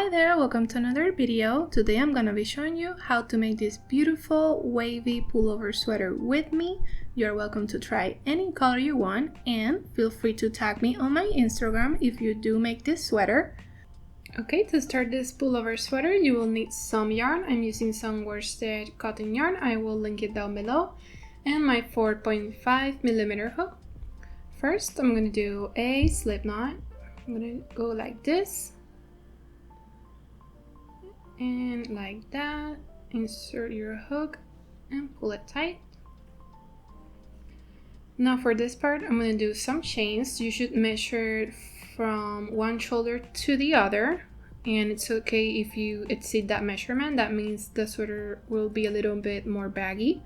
Hi there, welcome to another video. Today I'm gonna be showing you how to make this beautiful wavy pullover sweater with me. You're welcome to try any color you want and feel free to tag me on my Instagram if you do make this sweater. Okay, to start this pullover sweater you will need some yarn. I'm using some worsted cotton yarn. I will link it down below. And my 4.5mm hook. First I'm gonna do a slip knot. I'm gonna go like this. And like that, insert your hook and pull it tight. Now for this part, I'm going to do some chains. You should measure from one shoulder to the other, and it's okay if you exceed that measurement. That means the sweater will be a little bit more baggy.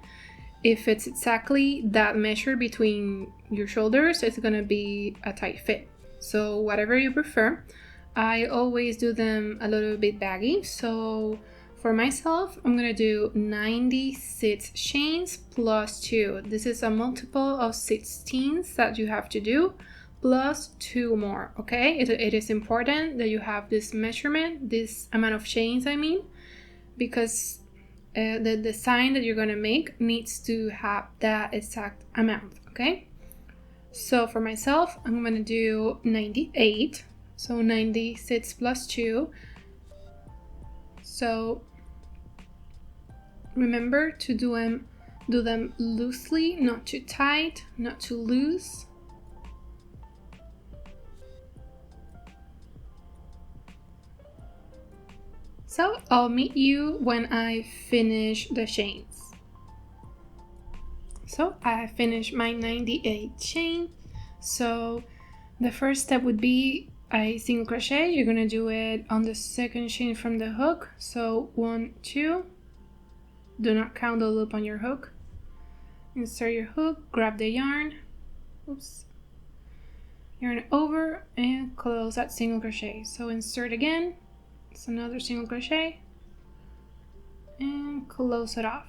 If it's exactly that measure between your shoulders, it's going to be a tight fit. So whatever you prefer. I always do them a little bit baggy, so for myself I'm gonna do 96 chains plus 2. This is a multiple of 16s that you have to do plus 2 more. Okay, it is important that you have this measurement, this amount of chains I mean, because the design that you're gonna make needs to have that exact amount. Okay, so for myself I'm gonna do 98. So 96 plus 2. So remember to do them loosely, not too tight, not too loose. So I'll meet you when I finish the chains. So I finished my 98 chain. So the first step would be a single crochet. You're gonna do it on the second chain from the hook. So 1, 2. Do not count the loop on your hook. Insert your hook, grab the yarn, yarn over and close that single crochet. So insert again, it's another single crochet and close it off.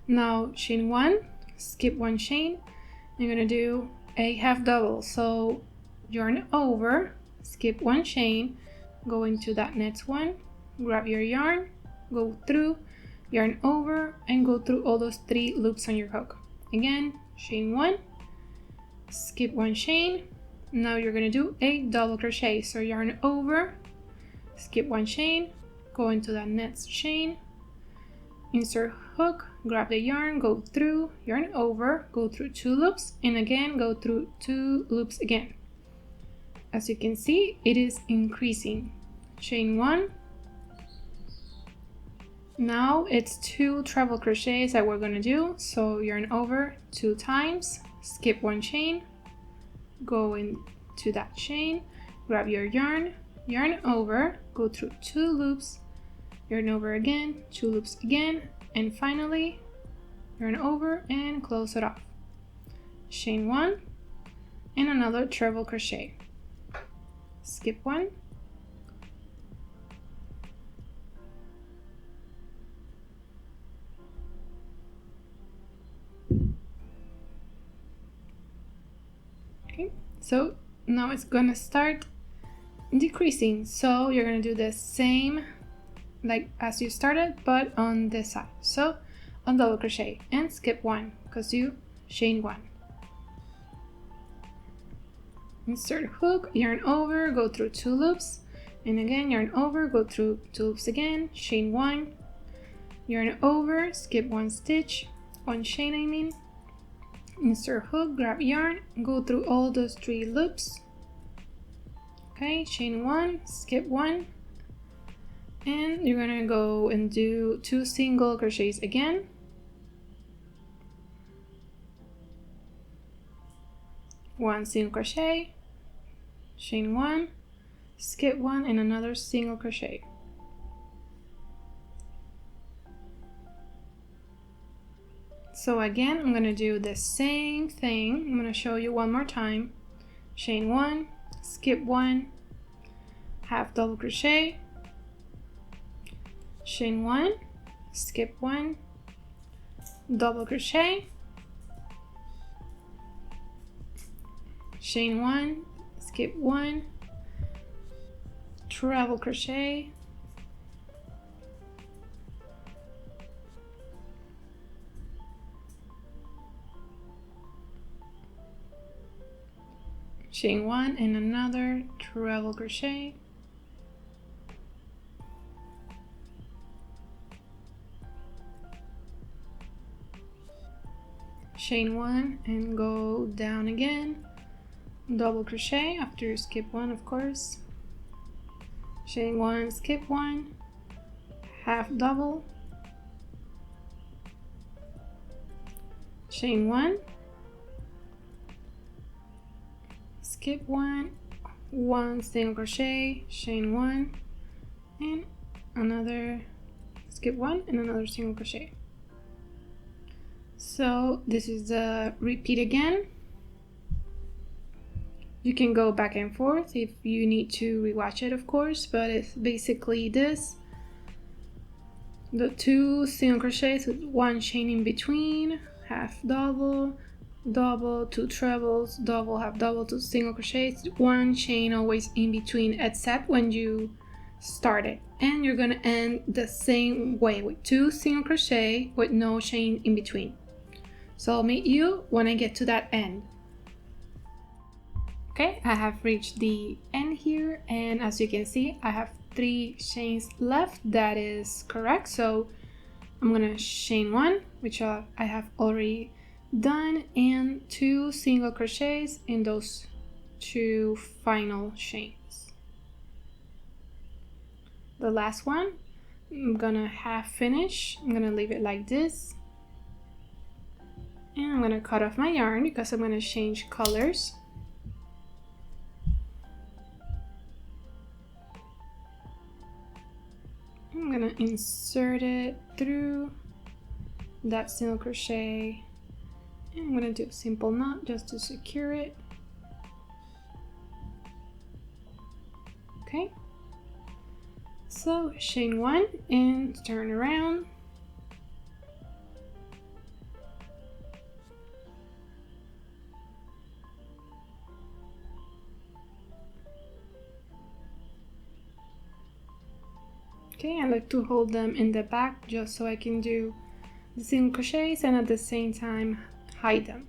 Now chain 1, skip 1 chain. You're gonna do a half double. So yarn over, skip 1 chain, go into that next one, grab your yarn, go through, yarn over, and go through all those 3 loops on your hook. Again, chain 1, skip 1 chain. Now you're gonna do a double crochet. So yarn over, skip 1 chain, go into that next chain, insert hook, grab the yarn, go through, yarn over, go through 2 loops, and again go through 2 loops again. As you can see, it is increasing. Chain 1. Now it's 2 treble crochets that we're going to do. So yarn over 2 times, skip 1 chain, go into that chain, grab your yarn, yarn over, go through 2 loops, yarn over again, 2 loops again, and finally yarn over and close it off. Chain 1 and another treble crochet. Skip 1, okay, so now it's gonna start decreasing. So you're gonna do the same like as you started, but on this side. So on double crochet and skip 1 because you chain 1. Insert hook, yarn over, go through 2 loops, and again yarn over, go through 2 loops again, chain 1, yarn over, skip 1 stitch, 1 chain I mean, insert hook, grab yarn, go through all those 3 loops, okay, chain 1, skip 1, and you're gonna go and do 2 single crochets again. One single crochet, chain 1, skip 1, and another single crochet. So again, I'm going to do the same thing. I'm going to show you one more time. Chain 1, skip 1, half double crochet, chain 1, skip 1, double crochet, chain 1, skip 1, treble crochet, chain one and another treble crochet, chain one and go down again, double crochet after you skip one, of course, chain one, skip one, half double, chain one, skip one, one single crochet, chain one, and another, skip one and another single crochet. So this is the repeat again. You can go back and forth if you need to rewatch it, of course, but it's basically this: the 2 single crochets with 1 chain in between, half double, double, 2 trebles, double, half double, 2 single crochets, 1 chain always in between, except when you start it. And you're gonna end the same way with 2 single crochet with no chain in between. So I'll meet you when I get to that end. Okay, I have reached the end here, and as you can see, I have 3 chains left. That is correct. So I'm gonna chain 1, which I have already done, and 2 single crochets in those 2 final chains. The last one, I'm gonna half finish. I'm gonna leave it like this, and I'm gonna cut off my yarn because I'm gonna change colors. I'm gonna insert it through that single crochet, and I'm gonna do a simple knot just to secure it. Okay, so chain 1 and turn around, okay. I like to hold them in the back just so I can do the single crochets and at the same time hide them.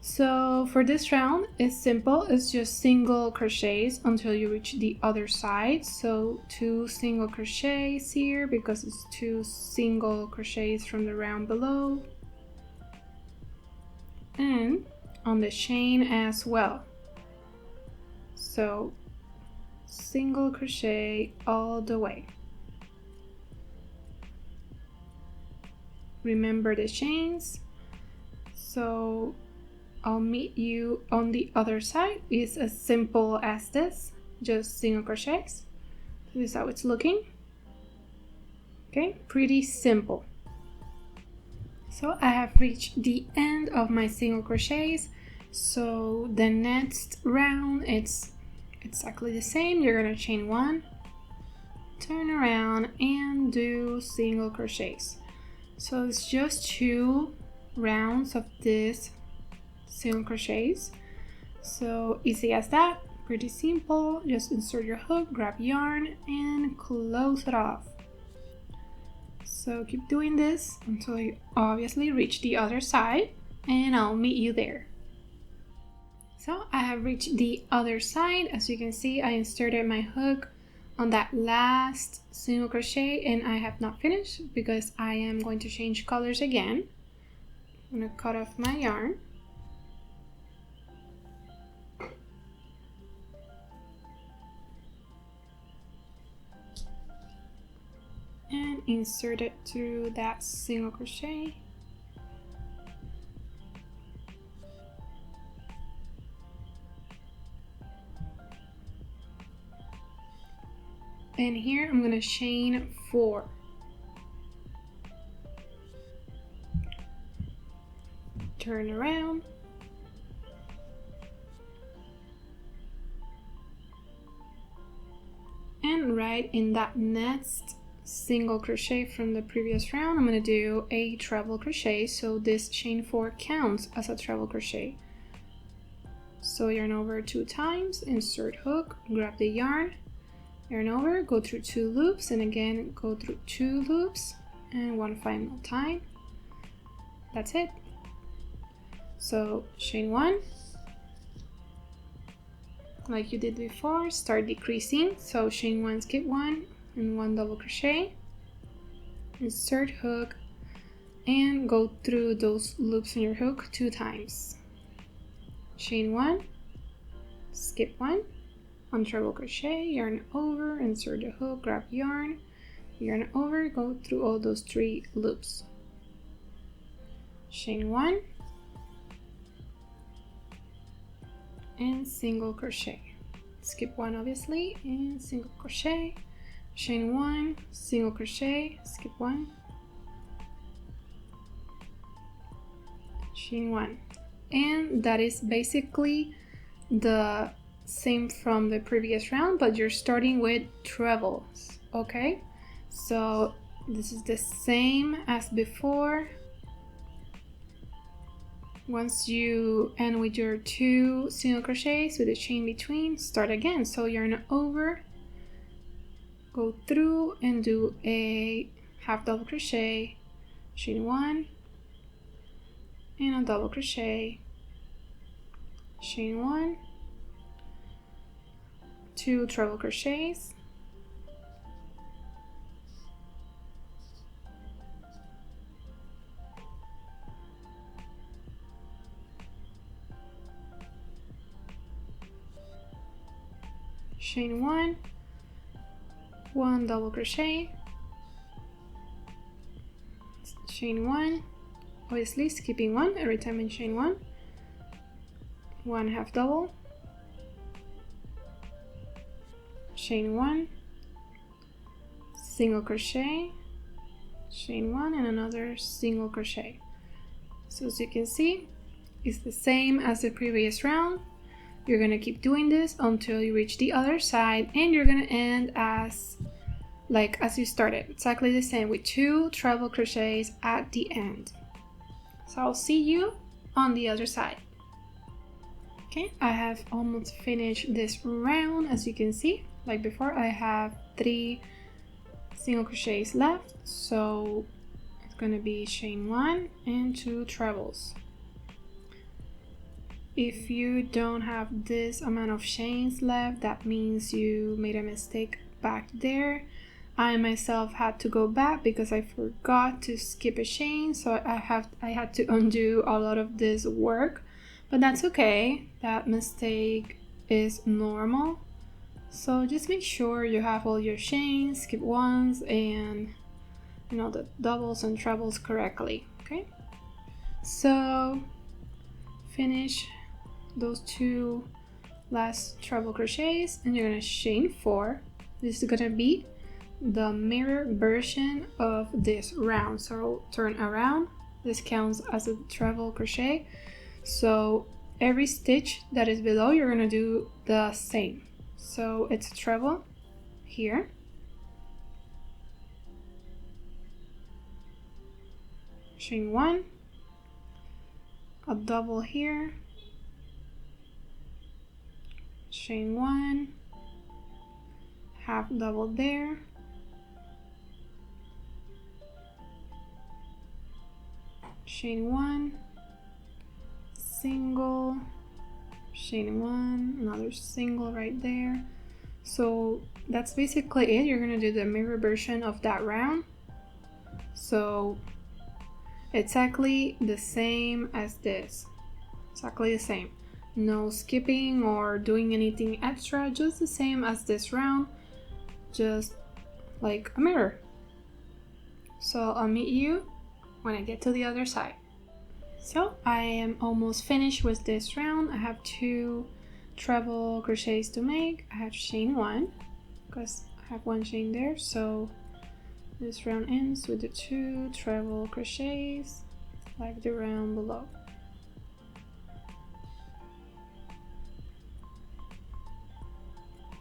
So for this round, it's simple. It's just single crochets until you reach the other side. So 2 single crochets here because it's 2 single crochets from the round below, and on the chain as well. So single crochet all the way. Remember the chains. So I'll meet you on the other side. It's as simple as this, just single crochets. This is how it's looking. Okay, pretty simple. So I have reached the end of my single crochets. So the next round, it's exactly the same. You're gonna chain 1, turn around and do single crochets. So it's just 2 rounds of this single crochets. So easy as that, pretty simple. Just insert your hook, grab yarn and close it off. So keep doing this until you obviously reach the other side, and I'll meet you there. So I have reached the other side. As you can see, I inserted my hook on that last single crochet and I have not finished because I am going to change colors again. I'm going to cut off my yarn. And insert it through that single crochet. And here I'm going to chain 4. Turn around. And right in that next single crochet from the previous round, I'm going to do a treble crochet. So this chain 4 counts as a treble crochet. So yarn over 2 times, insert hook, grab the yarn, yarn over, go through 2 loops, and again go through 2 loops and one final time. That's it. So chain 1, like you did before, start decreasing. So chain 1, skip 1, and 1 double crochet, insert hook, and go through those loops in your hook 2 times. Chain 1, skip 1, 1 treble crochet, yarn over, insert the hook, grab yarn over, go through all those 3 loops. Chain 1 and single crochet, skip 1 obviously, and single crochet, chain 1, single crochet, skip 1, chain 1. And that is basically the same from the previous round, but you're starting with trebles. Okay, so this is the same as before. Once you end with your 2 single crochets with a chain between, start again. So yarn over, go through and do a half double crochet, chain 1, and a double crochet, chain 1, 2 treble crochets, chain 1, 1 double crochet, chain 1, obviously skipping 1 every time in chain 1, 1 half double, chain 1, single crochet, chain 1, and another single crochet. So as you can see, it's the same as the previous round. You're gonna keep doing this until you reach the other side, and you're gonna end as you started, exactly the same, with 2 treble crochets at the end. So I'll see you on the other side. Okay, I have almost finished this round. As you can see, like before, I have 3 single crochets left, so it's gonna be chain 1 and 2 trebles. If you don't have this amount of chains left, that means you made a mistake back there. I myself had to go back because I forgot to skip a chain, so I had to undo a lot of this work, but that's okay. That mistake is normal. So just make sure you have all your chains, skip ones, and the doubles and trebles correctly. Okay, so finish those 2 last treble crochets, and you're gonna chain 4. This is gonna be the mirror version of this round. So turn around, this counts as a treble crochet, so every stitch that is below you're gonna do the same. So it's a treble here, chain 1, a double here, chain 1, half double there, chain 1, single, chain 1, another single right there. So that's basically it. You're gonna do the mirror version of that round, so exactly the same as this, exactly the same, no skipping or doing anything extra, just the same as this round, just like a mirror. So I'll meet you when I get to the other side. So I am almost finished with this round. I have 2 treble crochets to make. I have chain 1 because I have 1 chain there, so this round ends with the 2 treble crochets like the round below.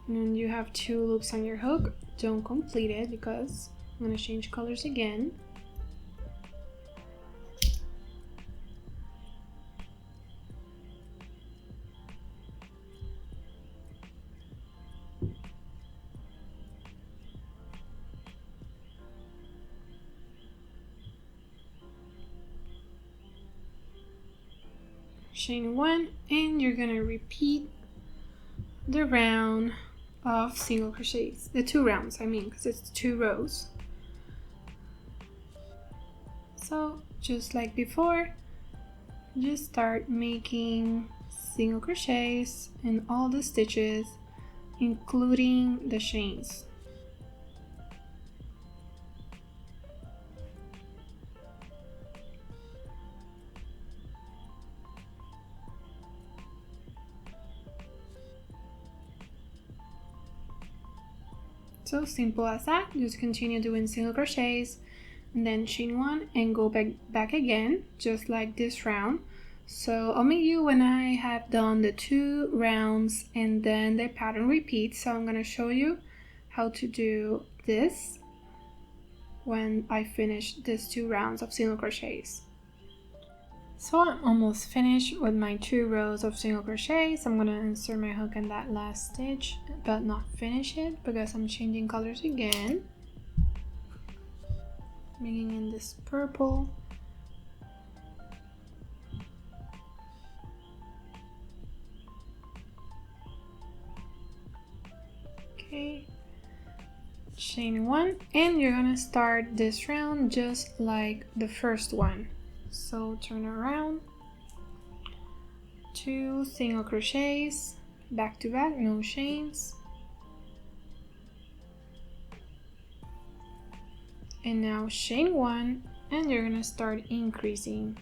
And you have 2 loops on your hook. Don't complete it because I'm going to change colors again. chain one, and you're gonna repeat the round of single crochets, the 2 rounds I mean, because it's 2 rows. So just like before, just start making single crochets in all the stitches, including the chains. So simple as that. Just continue doing single crochets and then chain one and go back again, just like this round. So I'll meet you when I have done the 2 rounds and then the pattern repeats. So I'm going to show you how to do this when I finish these 2 rounds of single crochets. So I'm almost finished with my 2 rows of single crochets. I'm going to insert my hook in that last stitch but not finish it because I'm changing colors again, bringing in this purple. Okay, chain one, and you're gonna start this round just like the first one. So turn around, 2 single crochets back to back, no chains, and now chain one, and you're gonna start increasing.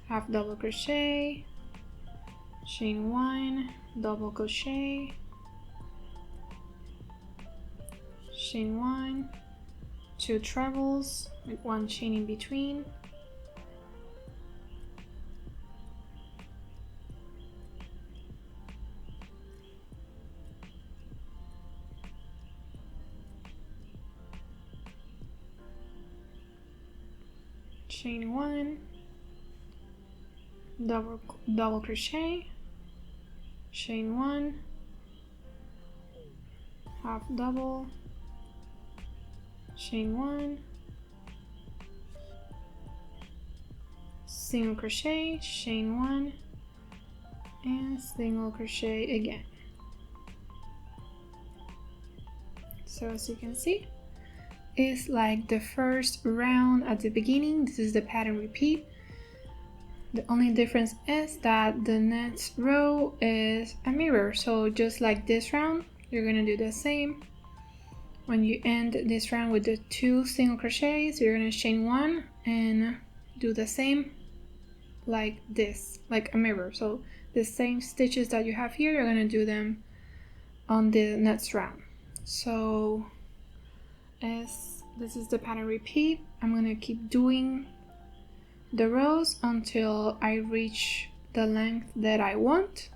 Half double crochet, chain one, double crochet, chain one, 2 trebles with 1 chain in between, chain one, double crochet, chain one, half double, chain one, single crochet, chain one, and single crochet again. So as you can see, it's like the first round at the beginning. This is the pattern repeat. The only difference is that the next row is a mirror. So just like this round, you're gonna do the same. When you end this round with the 2 single crochets, you're gonna chain one and do the same like this, like a mirror. So the same stitches that you have here, you're gonna do them on the next round. So as this is the pattern repeat, I'm gonna keep doing the rows until I reach the length that I want.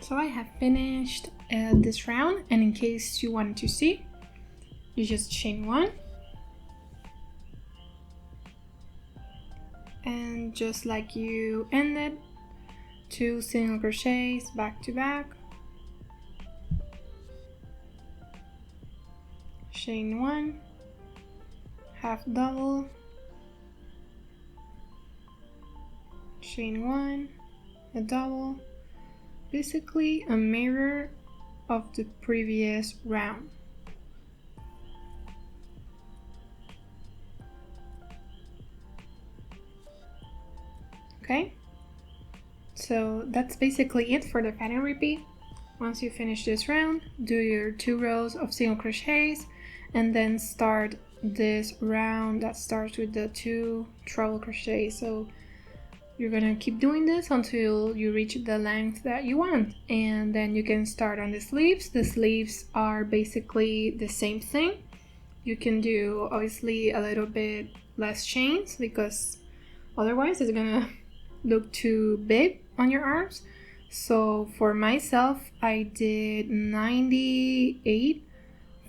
So I have finished this round, and in case you wanted to see, you just chain one, and just like you ended, 2 single crochets back to back, chain one, half double, chain one, a double, basically a mirror of the previous round. Okay, so that's basically it for the pattern repeat. Once you finish this round, do your 2 rows of single crochets and then start this round that starts with the 2 treble crochets. So you're gonna keep doing this until you reach the length that you want, and then you can start on the sleeves. The sleeves are basically the same thing. You can do obviously a little bit less chains because otherwise it's gonna look too big on your arms. So for myself, I did 98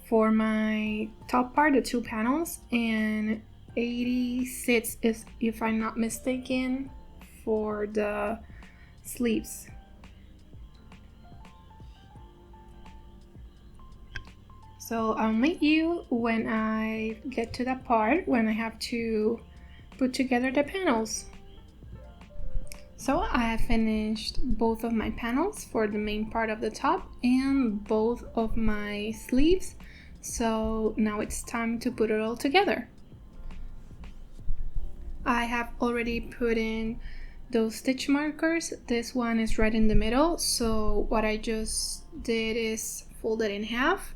for my top part, the 2 panels, and 86 if I'm not mistaken for the sleeves. So I'll meet you when I get to that part when I have to put together the panels. So I have finished both of my panels for the main part of the top and both of my sleeves. So now it's time to put it all together. I have already put in those stitch markers. This one is right in the middle. So what I just did is fold it in half,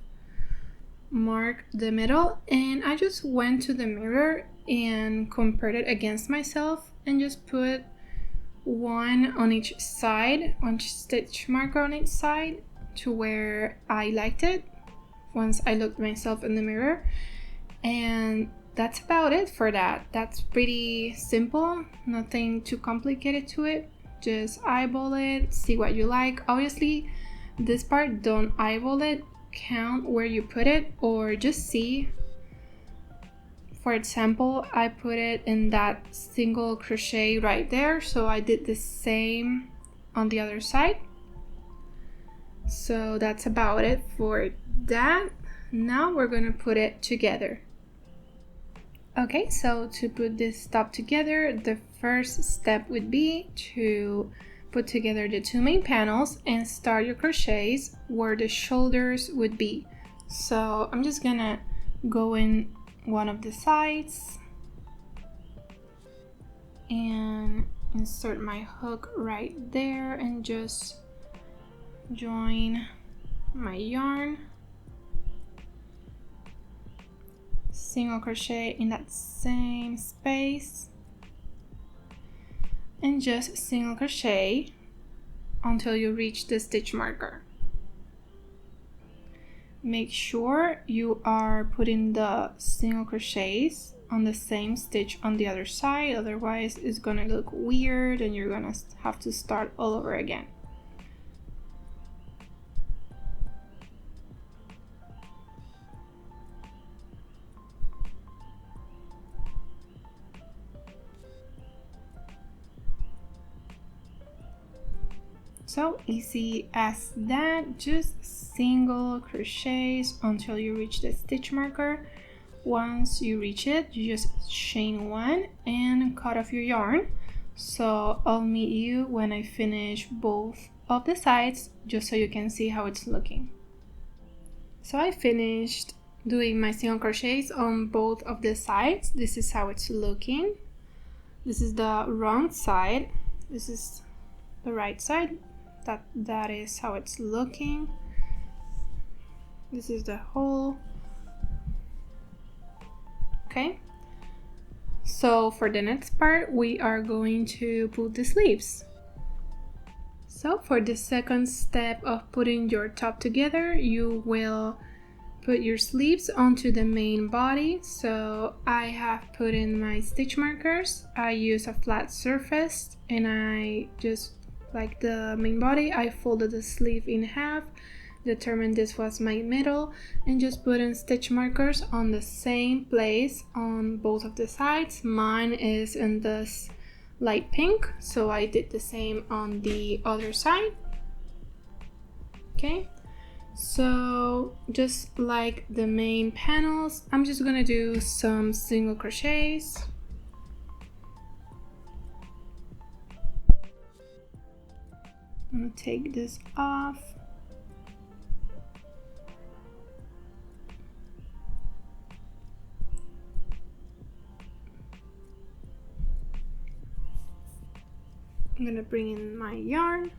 mark the middle, and I just went to the mirror and compared it against myself and just put one on each side, one stitch marker on each side to where I liked it once I looked myself in the mirror. And that's about it for that. That's pretty simple, nothing too complicated to it. Just eyeball it, see what you like. Obviously this part, don't eyeball it, count where you put it, or just see. For example, I put it in that single crochet right there, so I did the same on the other side. So that's about it for that. Now we're gonna put it together. Okay, so to put this top together, the first step would be to put together the two main panels and start your crochets where the shoulders would be. So I'm just gonna go in one of the sides and insert my hook right there and just join my yarn, single crochet in that same space, and just single crochet until you reach the stitch marker. Make sure you are putting the single crochets on the same stitch on the other side, otherwise it's gonna look weird and you're gonna have to start all over again. So easy as that, just single crochets until you reach the stitch marker. Once you reach it, you just chain one and cut off your yarn. So I'll meet you when I finish both of the sides, just so you can see how it's looking. So I finished doing my single crochets on both of the sides. This is how it's looking. This is the wrong side, this is the right side. That is how it's looking. This is the hole. Okay, so for the next part we are going to put the sleeves. So for the second step of putting your top together, you will put your sleeves onto the main body. So I have put in my stitch markers. I use a flat surface and I just, like the main body, I folded the sleeve in half, determined this was my middle, and just put in stitch markers on the same place on both of the sides. Mine is in this light pink, so I did the same on the other side. Okay, so just like the main panels, I'm just gonna do some single crochets. I'm gonna take this off. I'm gonna bring in my yarn.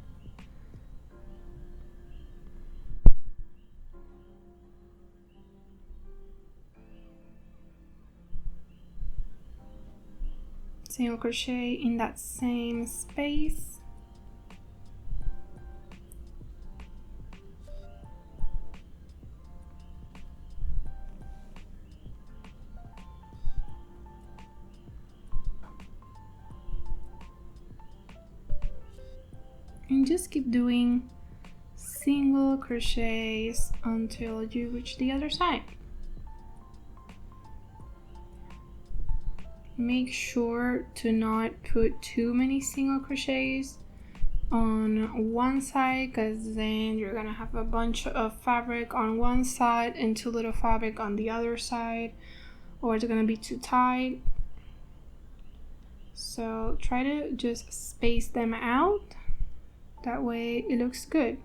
Single crochet in that same space. And just keep doing single crochets until you reach the other side. Make sure to not put too many single crochets on one side, because then you're gonna have a bunch of fabric on one side and too little fabric on the other side, or it's gonna be too tight. So try to just space them out, that way it looks good.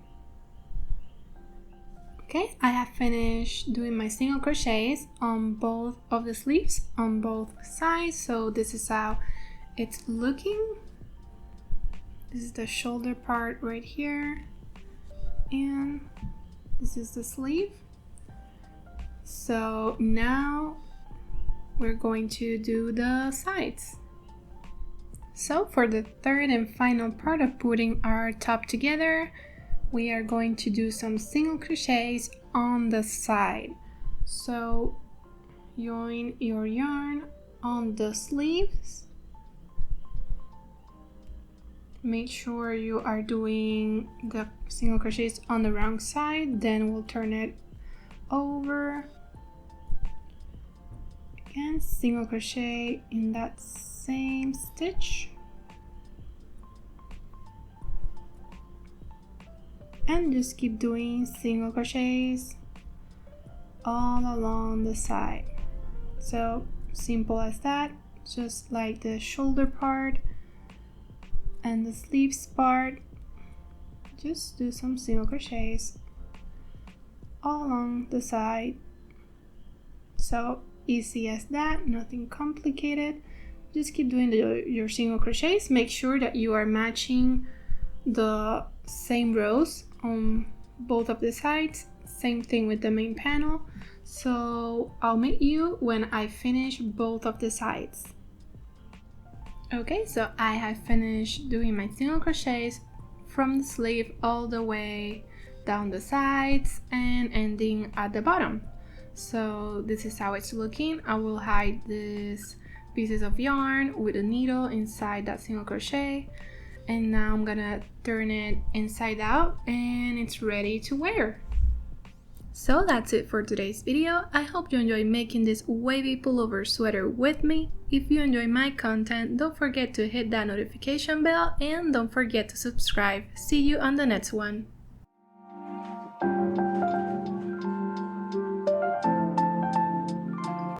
Okay, I have finished doing my single crochets on both of the sleeves on both sides. So this is how it's looking. This is the shoulder part right here, and this is the sleeve. So now we're going to do the sides. So for the third and final part of putting our top together, we are going to do some single crochets on the side. So join your yarn on the sleeves. Make sure you are doing the single crochets on the wrong side, then we'll turn it over. Again, single crochet in that same stitch. And just keep doing single crochets all along the side. So simple as that, just like the shoulder part and the sleeves part. Just do some single crochets all along the side. So easy as that, nothing complicated. Just keep doing your single crochets. Make sure that you are matching the same rows on both of the sides. Same thing with the main panel. So I'll meet you when I finish both of the sides. Okay, so I have finished doing my single crochets from the sleeve all the way down the sides and ending at the bottom. So this is how it's looking. I will hide these pieces of yarn with a needle inside that single crochet, and now I'm gonna turn it inside out and it's ready to wear. So that's it for today's video. I hope you enjoyed making this wavy pullover sweater with me. If you enjoy my content, don't forget to hit that notification bell and don't forget to subscribe. See you on the next one.